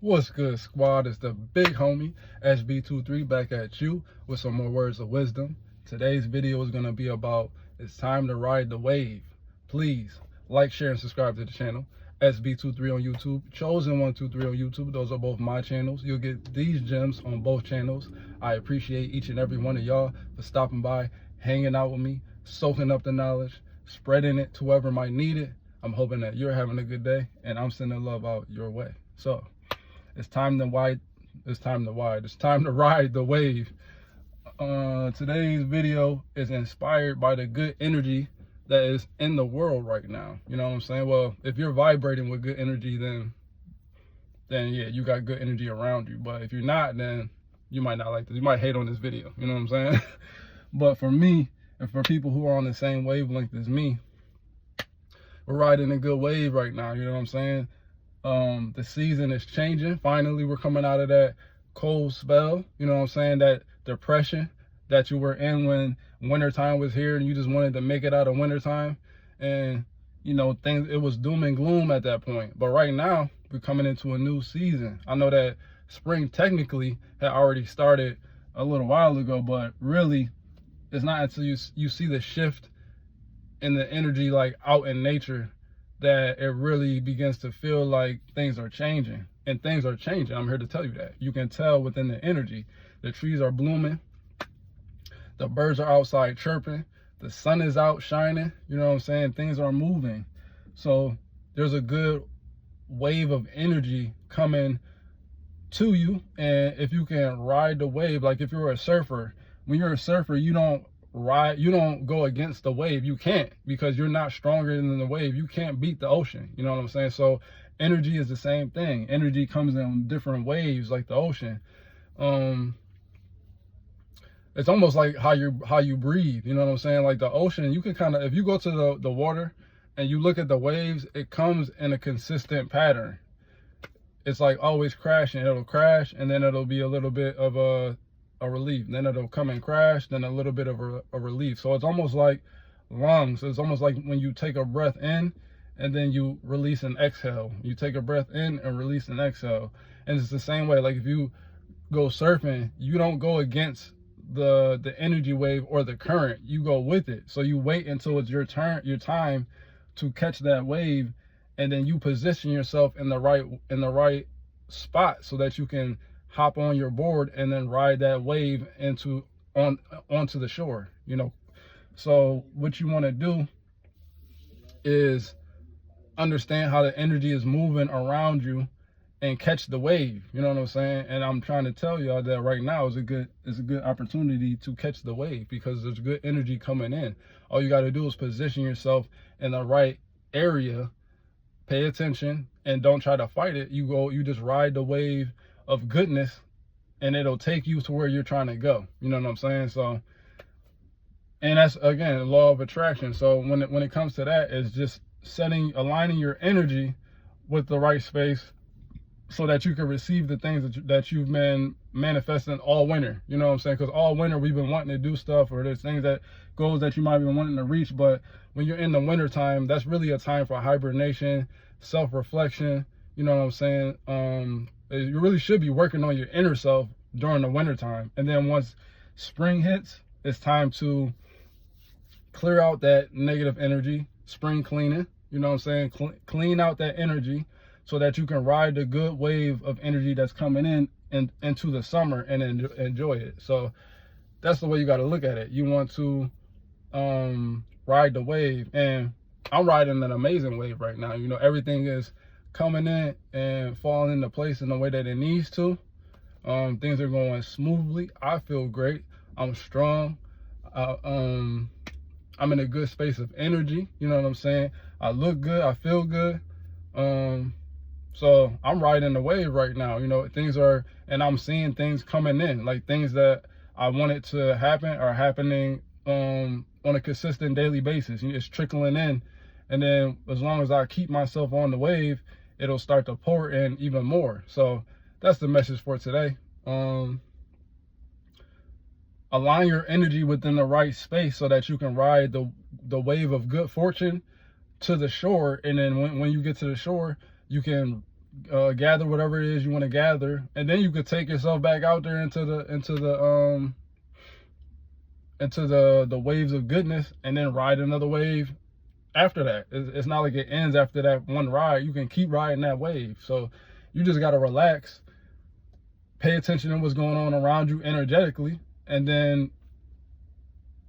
What's good, squad? It's the big homie SB23 back at you with some more words of wisdom. Today's video is going to be about it's time to ride the wave. Please like, share, and subscribe to the channel. SB23 on YouTube, Chosen123 on YouTube. Those are both my channels. You'll get these gems on both channels. I appreciate each and every one of y'all for stopping by, hanging out with me, soaking up the knowledge, spreading it to whoever might need it. I'm hoping that you're having a good day and I'm sending love out your way. So it's time to ride the wave. Today's video is inspired by the good energy that is in the world right now. You know what I'm saying? Well, if you're vibrating with good energy, then yeah, you got good energy around you. But if you're not, then you might not like this. You might hate on this video. You know what I'm saying? But for me, and for people who are on the same wavelength as me, we're riding a good wave right now. You know what I'm saying? The season is changing. Finally, we're coming out of that cold spell. You know what I'm saying? That depression that you were in when wintertime was here and you just wanted to make it out of wintertime. And, you know, it was doom and gloom at that point. But right now, we're coming into a new season. I know that spring technically had already started a little while ago, but really, it's not until you see the shift in the energy, like out in nature, that it really begins to feel like things are changing. And things are changing. I'm here to tell you that. You can tell within the energy. The trees are blooming. The birds are outside chirping. The sun is out shining. You know what I'm saying? Things are moving. So there's a good wave of energy coming to you. And if you can ride the wave, like if you're a surfer, when you're a surfer, you don't go against the wave. You can't, because you're not stronger than the wave. You can't beat the ocean. You know what I'm saying? So energy is the same thing. Energy comes in different waves, like the ocean. It's almost like how you breathe. You know what I'm saying? Like the ocean, you can kind of, if you go to the water and you look at the waves, it comes in a consistent pattern. It's like always crashing. It'll crash and then it'll be a little bit of a relief, then it'll come and crash, then a little bit of a relief. So it's almost like lungs. It's almost like when you take a breath in and then you release and exhale. You take a breath in and release and exhale. And it's the same way. Like if you go surfing, you don't go against the energy wave or the current. You go with it. So you wait until it's your time to catch that wave, and then you position yourself in the right spot so that you can hop on your board and then ride that wave onto the shore. You know, so what you want to do is understand how the energy is moving around you and catch the wave. You know what I'm saying? And I'm trying to tell y'all that right now is a good opportunity to catch the wave, because there's good energy coming in. All you got to do is position yourself in the right area, pay attention, and don't try to fight it. You just ride the wave of goodness, and it'll take you to where you're trying to go. You know what I'm saying? So, and that's again the law of attraction. So when it comes to that, it's just aligning your energy with the right space so that you can receive the things that you've been manifesting all winter. You know what I'm saying? Because all winter we've been wanting to do stuff, or there's goals that you might be wanting to reach, but when you're in the winter time, that's really a time for hibernation, self-reflection. You know what I'm saying? You really should be working on your inner self during the winter time. And then once spring hits, it's time to clear out that negative energy, spring cleaning. You know what I'm saying? Clean out that energy so that you can ride the good wave of energy that's coming in and into the summer and enjoy it. So that's the way you got to look at it. You want to ride the wave, and I'm riding an amazing wave right now. You know, everything is coming in and falling into place in the way that it needs to. Things are going smoothly. I feel great. I'm strong. I'm in a good space of energy. You know what I'm saying? I look good. I feel good. So I'm riding the wave right now. You know, and I'm seeing things coming in, like things that I wanted to happen are happening on a consistent daily basis. It's trickling in. And then as long as I keep myself on the wave, it'll start to pour in even more. So that's the message for today. Align your energy within the right space so that you can ride the wave of good fortune to the shore. And then when you get to the shore, you can gather whatever it is you want to gather, and then you could take yourself back out there into the waves of goodness, and then ride another wave after that. It's not like it ends after that one ride. You can keep riding that wave. So you just got to relax, pay attention to what's going on around you energetically, and then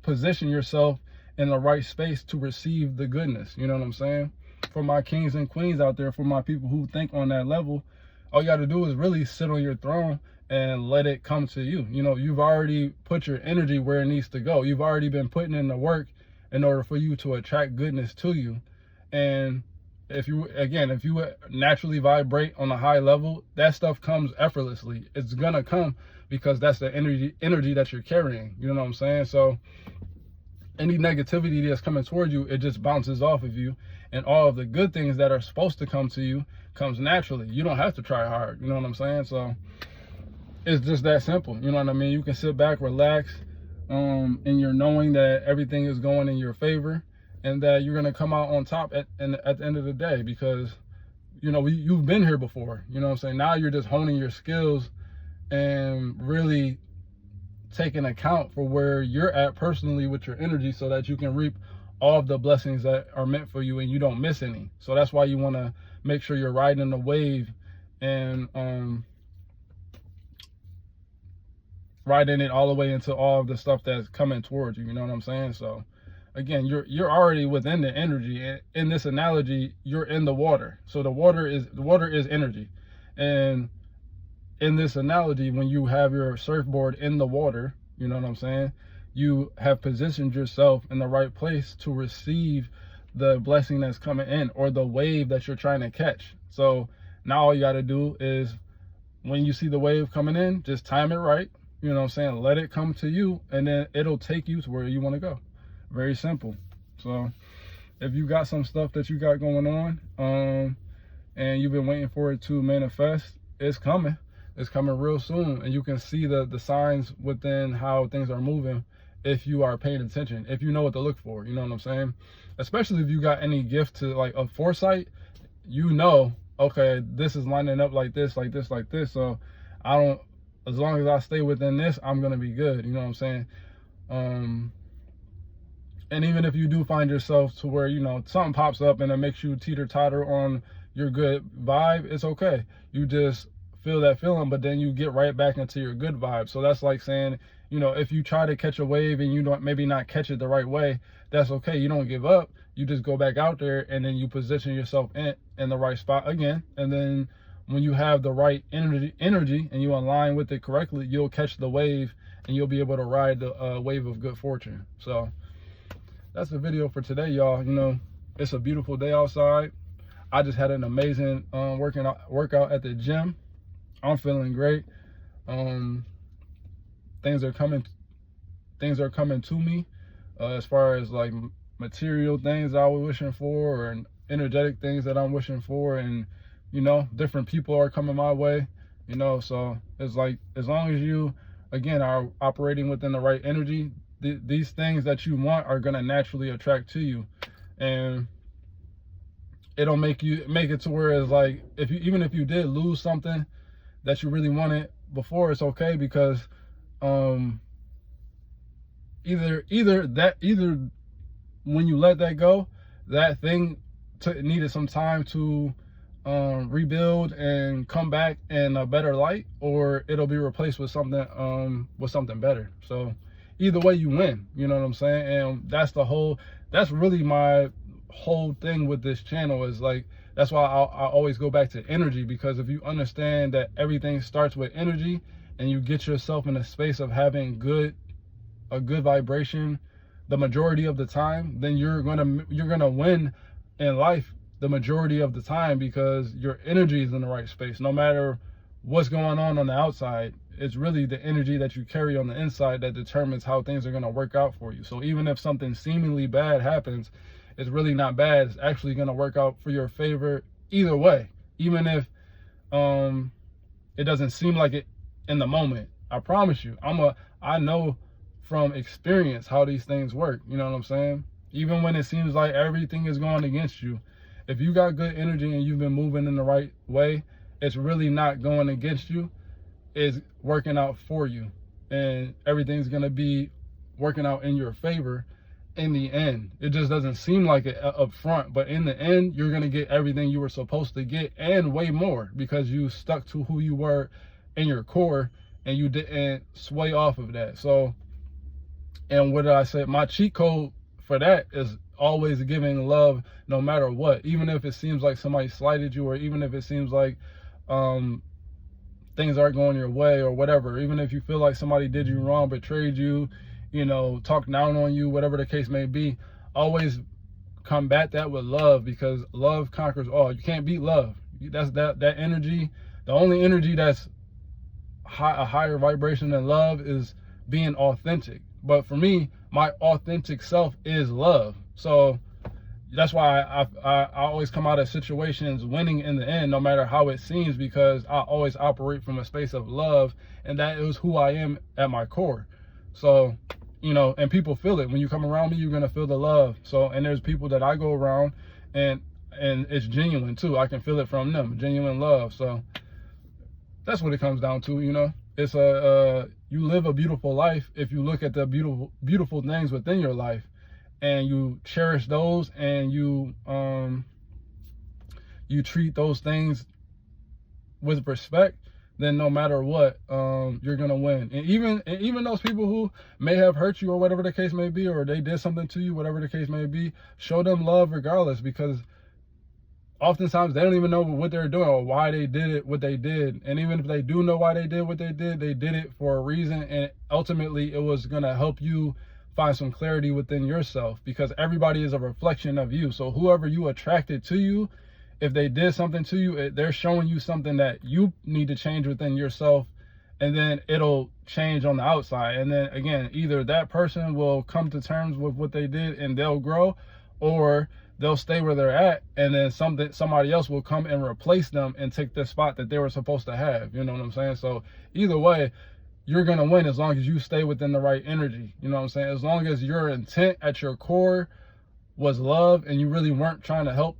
position yourself in the right space to receive the goodness. You know what I'm saying? For my kings and queens out there, for my people who think on that level, all you got to do is really sit on your throne and let it come to you. You know, you've already put your energy where it needs to go. You've already been putting in the work in order for you to attract goodness to you. And if you naturally vibrate on a high level, that stuff comes effortlessly. It's gonna come because that's the energy that you're carrying. You know what I'm saying? So any negativity that's coming towards you, it just bounces off of you, and all of the good things that are supposed to come to you comes naturally. You don't have to try hard. You know what I'm saying? So it's just that simple. You know what I mean? You can sit back, relax, and you're knowing that everything is going in your favor, and that you're gonna come out on top at the end of the day, because you know you've been here before. You know what I'm saying? Now you're just honing your skills and really taking account for where you're at personally with your energy, so that you can reap all of the blessings that are meant for you and you don't miss any. So that's why you want to make sure you're riding the wave and riding it all the way into all of the stuff that's coming towards you. You know what I'm saying? So again, you're already within the energy. In this analogy, you're in the water. So the water is energy. And in this analogy, when you have your surfboard in the water, you know what I'm saying, you have positioned yourself in the right place to receive the blessing that's coming in, or the wave that you're trying to catch. So now all you got to do is, when you see the wave coming in, just time it right. You know what I'm saying? Let it come to you, and then it'll take you to where you want to go. Very simple. So if you got some stuff that you got going on, and you've been waiting for it to manifest, it's coming. It's coming real soon, and you can see the signs within how things are moving if you are paying attention, if you know what to look for. You know what I'm saying? Especially if you got any gift to like a foresight, you know, okay, this is lining up like this, like this, like this. So as long as I stay within this, I'm gonna be good. You know what I'm saying? And even if you do find yourself to where, you know, something pops up and it makes you teeter-totter on your good vibe, it's okay. You just feel that feeling, but then you get right back into your good vibe. So that's like saying, you know, if you try to catch a wave and you don't maybe not catch it the right way, that's okay. You don't give up. You just go back out there, and then you position yourself in the right spot again. And then when you have the right energy and you align with it correctly, you'll catch the wave, and you'll be able to ride the wave of good fortune. So that's the video for today, y'all. You know, it's a beautiful day outside. I just had an amazing workout at the gym. I'm feeling great. Things are coming to me, as far as like material things I was wishing for, and energetic things that I'm wishing for, and you know, different people are coming my way. You know, so it's like, as long as you again are operating within the right energy, these things that you want are gonna naturally attract to you, and it'll make it to where it's like, even if you did lose something that you really wanted before, it's okay, because either when you let that go, that thing needed some time to rebuild and come back in a better light, or it'll be replaced with something better. So either way, you win. You know what I'm saying? And that's really my whole thing with this channel, is like, that's why I always go back to energy, because if you understand that everything starts with energy, and you get yourself in a space of having a good vibration the majority of the time, then you're gonna win in life the majority of the time, because your energy is in the right space. No matter what's going on the outside, it's really the energy that you carry on the inside that determines how things are going to work out for you. So even if something seemingly bad happens, it's really not bad. It's actually going to work out for your favor either way, even if it doesn't seem like it in the moment. I promise you, I know from experience how these things work. You know what I'm saying? Even when it seems like everything is going against you, If you got good energy and you've been moving in the right way, it's really not going against you. It's working out for you. And everything's going to be working out in your favor in the end. It just doesn't seem like it up front, but in the end, you're going to get everything you were supposed to get and way more, because you stuck to who you were in your core and you didn't sway off of that. So, and what did I say? My cheat code for that is always giving love no matter what, even if it seems like somebody slighted you, or even if it seems like things aren't going your way or whatever, even if you feel like somebody did you wrong, betrayed you, you know, talked down on you, whatever the case may be, always combat that with love, because love conquers all. You can't beat love. That's that energy. The only energy that's a higher vibration than love is being authentic. But for me, my authentic self is love. So that's why I always come out of situations winning in the end, no matter how it seems, because I always operate from a space of love, and that is who I am at my core. So, you know, and people feel it. When you come around me, you're going to feel the love. So, and there's people that I go around and it's genuine too. I can feel it from them, genuine love. So that's what it comes down to, you know. It's you live a beautiful life if you look at the beautiful things within your life, and you cherish those, and you treat those things with respect. Then no matter what, you're gonna win. And even those people who may have hurt you, or whatever the case may be, or they did something to you, whatever the case may be, show them love regardless, because oftentimes they don't even know what they're doing or why they did it, what they did. And even if they do know why they did what they did it for a reason. And ultimately it was going to help you find some clarity within yourself, because everybody is a reflection of you. So whoever you attracted to you, if they did something to you, they're showing you something that you need to change within yourself, and then it'll change on the outside. And then again, either that person will come to terms with what they did and they'll grow, or they'll stay where they're at, and then somebody else will come and replace them and take the spot that they were supposed to have. You know what I'm saying? So either way, you're going to win as long as you stay within the right energy. You know what I'm saying? As long as your intent at your core was love, and you really weren't trying to help,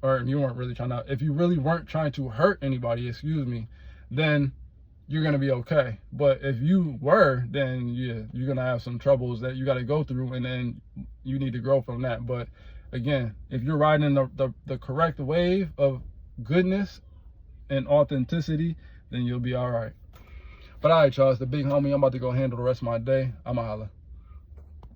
or you weren't really trying to, if you really weren't trying to hurt anybody, then you're going to be okay. But if you were, then yeah, you're going to have some troubles that you got to go through, and then you need to grow from that. But again, if you're riding the correct wave of goodness and authenticity, then you'll be all right. But all right, y'all, it's the big homie. I'm about to go handle the rest of my day. I'ma holla.